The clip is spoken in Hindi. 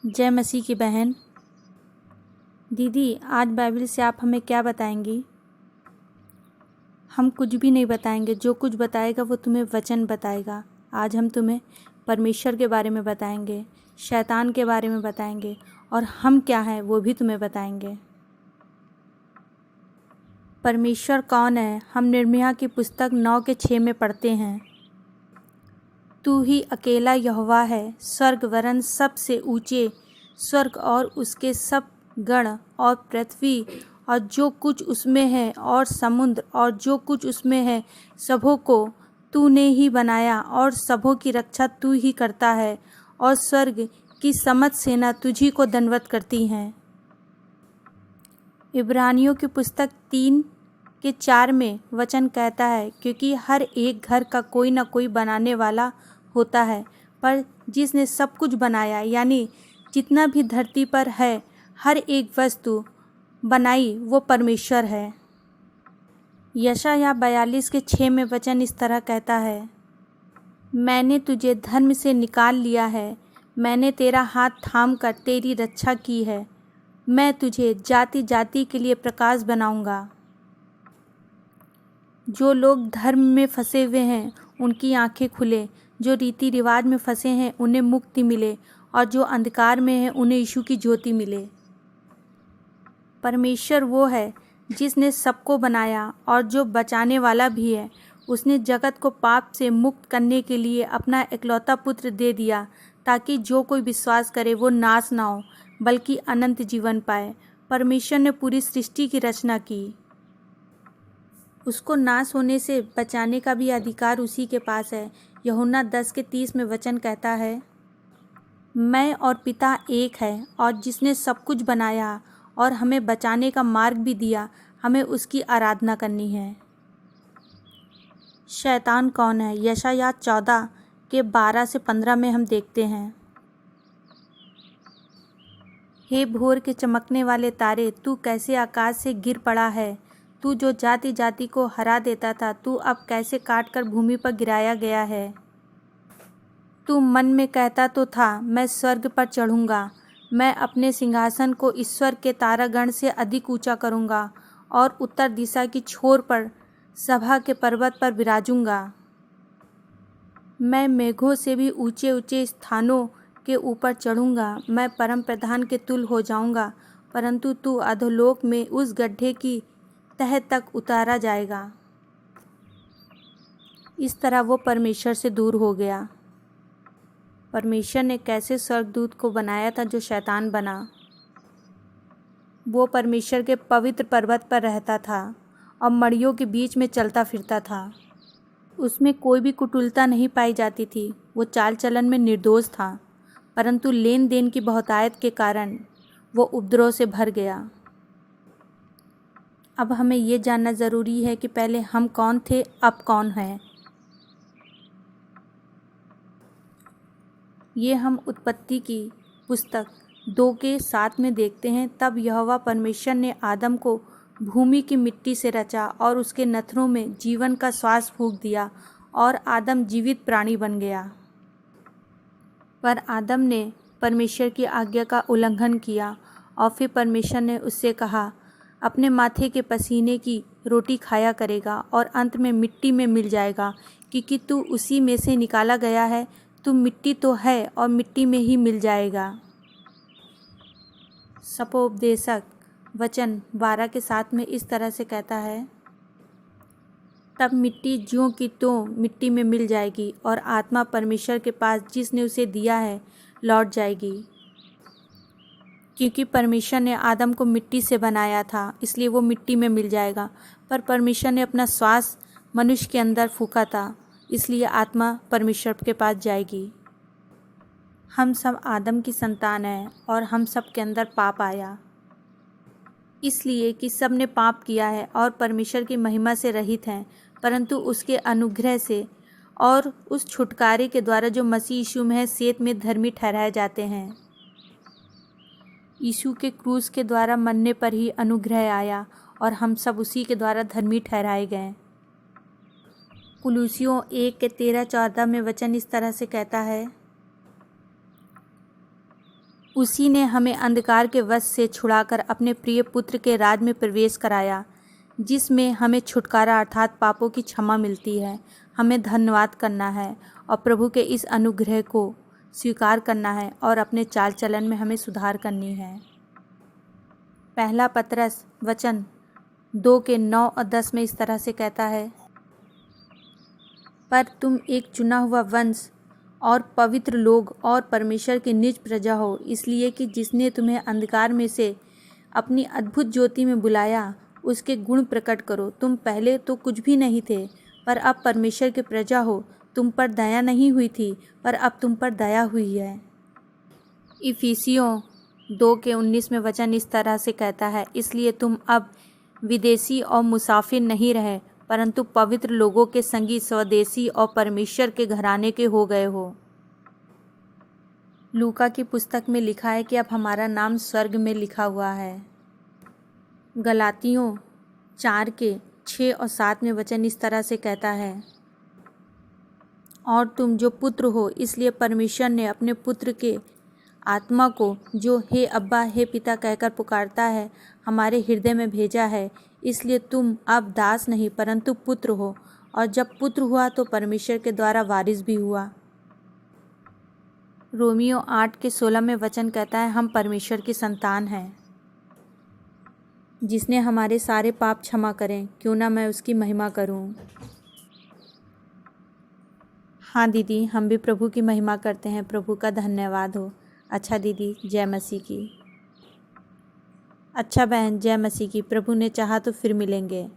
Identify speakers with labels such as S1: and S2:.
S1: जय मसीह की बहन। दीदी, आज बाइबल से आप हमें क्या बताएंगी? हम कुछ भी नहीं बताएंगे, जो कुछ बताएगा वो तुम्हें वचन बताएगा। आज हम तुम्हें परमेश्वर के बारे में बताएंगे, शैतान के बारे में बताएंगे और हम क्या हैं वो भी तुम्हें बताएंगे। परमेश्वर कौन है? हम निर्मिया की पुस्तक 9:6 में पढ़ते हैं, तू ही अकेला यहोवा है, स्वर्ग वरन सबसे ऊंचे स्वर्ग और उसके सब गण और पृथ्वी और जो कुछ उसमें है और समुद्र और जो कुछ उसमें है, सबों को तूने ही बनाया और सबों की रक्षा तू ही करता है और स्वर्ग की समस्त सेना तुझी को दंडवत करती हैं। इब्रानियों की पुस्तक 3:4 में वचन कहता है, क्योंकि हर एक घर का कोई ना कोई बनाने वाला होता है, पर जिसने सब कुछ बनाया, यानी जितना भी धरती पर है, हर एक वस्तु बनाई वो परमेश्वर है। यशायाह 42:6 में वचन इस तरह कहता है, मैंने तुझे धर्म से निकाल लिया है, मैंने तेरा हाथ थाम कर तेरी रक्षा की है, मैं तुझे जाति जाति के लिए प्रकाश बनाऊंगा। जो लोग धर्म में फंसे हुए हैं उनकी आंखें खुले, जो रीति रिवाज में फंसे हैं उन्हें मुक्ति मिले और जो अंधकार में हैं उन्हें यीशु की ज्योति मिले। परमेश्वर वो है जिसने सबको बनाया और जो बचाने वाला भी है। उसने जगत को पाप से मुक्त करने के लिए अपना इकलौता पुत्र दे दिया, ताकि जो कोई विश्वास करे वो नाश ना हो बल्कि अनंत जीवन पाए। परमेश्वर ने पूरी सृष्टि की रचना की, उसको नाश होने से बचाने का भी अधिकार उसी के पास है। यूहन्ना 10:30 में वचन कहता है, मैं और पिता एक है, और जिसने सब कुछ बनाया और हमें बचाने का मार्ग भी दिया, हमें उसकी आराधना करनी है। शैतान कौन है? यशायाह 14:12-15 में हम देखते हैं, हे भोर के चमकने वाले तारे, तू कैसे आकाश से गिर पड़ा है। तू जो जाति जाति को हरा देता था, तू अब कैसे काट कर भूमि पर गिराया गया है। तू मन में कहता तो था, मैं स्वर्ग पर चढ़ूँगा, मैं अपने सिंहासन को ईश्वर के तारागण से अधिक ऊंचा करूँगा और उत्तर दिशा की छोर पर सभा के पर्वत पर विराजूँगा। मैं मेघों से भी ऊंचे ऊंचे स्थानों के ऊपर चढ़ूँगा, मैं परम प्रधान के तुल्य हो जाऊँगा, परंतु तू अधोलोक में उस गड्ढे की तह तक उतारा जाएगा। इस तरह वो परमेश्वर से दूर हो गया। परमेश्वर ने कैसे स्वर्गदूत को बनाया था जो शैतान बना। वो परमेश्वर के पवित्र पर्वत पर रहता था और मड़ियों के बीच में चलता फिरता था। उसमें कोई भी कुटिलता नहीं पाई जाती थी। वो चाल चलन में निर्दोष था, परंतु लेन देन की बहुतायत के कारण वो उपद्रव से भर गया। अब हमें ये जानना ज़रूरी है कि पहले हम कौन थे, अब कौन हैं। ये हम उत्पत्ति की पुस्तक 2:7 में देखते हैं, तब यहोवा परमेश्वर ने आदम को भूमि की मिट्टी से रचा और उसके नथनों में जीवन का श्वास फूंक दिया और आदम जीवित प्राणी बन गया। पर आदम ने परमेश्वर की आज्ञा का उल्लंघन किया और फिर परमेश्वर ने उससे कहा, अपने माथे के पसीने की रोटी खाया करेगा और अंत में मिट्टी में मिल जाएगा, क्योंकि तू उसी में से निकाला गया है, तू मिट्टी तो है और मिट्टी में ही मिल जाएगा। सपोपदेशक वचन 12:7 में इस तरह से कहता है, तब मिट्टी ज्यों की त्यों मिट्टी में मिल जाएगी और आत्मा परमेश्वर के पास जिसने उसे दिया है लौट जाएगी। क्योंकि परमेश्वर ने आदम को मिट्टी से बनाया था, इसलिए वो मिट्टी में मिल जाएगा। पर परमेश्वर ने अपना श्वास मनुष्य के अंदर फूंका था, इसलिए आत्मा परमेश्वर के पास जाएगी। हम सब आदम की संतान हैं और हम सब के अंदर पाप आया, इसलिए कि सब ने पाप किया है और परमेश्वर की महिमा से रहित हैं, परंतु उसके अनुग्रह से और उस छुटकारे के द्वारा जो मसीह यीशु में है सेत में धर्मी ठहराए जाते हैं। यीशु के क्रूस के द्वारा मरने पर ही अनुग्रह आया और हम सब उसी के द्वारा धर्मी ठहराए गए। कुलूसियों 1:13-14 में वचन इस तरह से कहता है, उसी ने हमें अंधकार के वश से छुड़ाकर अपने प्रिय पुत्र के राज में प्रवेश कराया, जिसमें हमें छुटकारा अर्थात पापों की क्षमा मिलती है। हमें धन्यवाद करना है और प्रभु के इस अनुग्रह को स्वीकार करना है और अपने चाल चलन में हमें सुधार करनी है। पहला पतरस वचन 2 के 9 और 10 में इस तरह से कहता है, पर तुम एक चुना हुआ वंश और पवित्र लोग और परमेश्वर की निज प्रजा हो, इसलिए कि जिसने तुम्हें अंधकार में से अपनी अद्भुत ज्योति में बुलाया उसके गुण प्रकट करो। तुम पहले तो कुछ भी नहीं थे, पर अब परमेश्वर की प्रजा हो। तुम पर दया नहीं हुई थी, पर अब तुम पर दया हुई है। इफिसियों 2 के 19 में वचन इस तरह से कहता है, इसलिए तुम अब विदेशी और मुसाफिर नहीं रहे, परंतु पवित्र लोगों के संगी, स्वदेशी और परमेश्वर के घराने के हो गए हो। लूका की पुस्तक में लिखा है कि अब हमारा नाम स्वर्ग में लिखा हुआ है। गलातियों 4 के 6 और 7 में वचन इस तरह से कहता है, और तुम जो पुत्र हो, इसलिए परमेश्वर ने अपने पुत्र के आत्मा को, जो हे अब्बा हे पिता कहकर पुकारता है, हमारे हृदय में भेजा है। इसलिए तुम अब दास नहीं परंतु पुत्र हो, और जब पुत्र हुआ तो परमेश्वर के द्वारा वारिस भी हुआ। रोमियो 8 के 16 में वचन कहता है, हम परमेश्वर की संतान हैं, जिसने हमारे सारे पाप क्षमा करें। क्यों ना मैं उसकी महिमा करूं। हाँ दीदी, हम भी प्रभु की महिमा करते हैं। प्रभु का धन्यवाद हो। अच्छा दीदी, जय मसीह की। अच्छा बहन, जय मसीह की। प्रभु ने चाहा तो फिर मिलेंगे।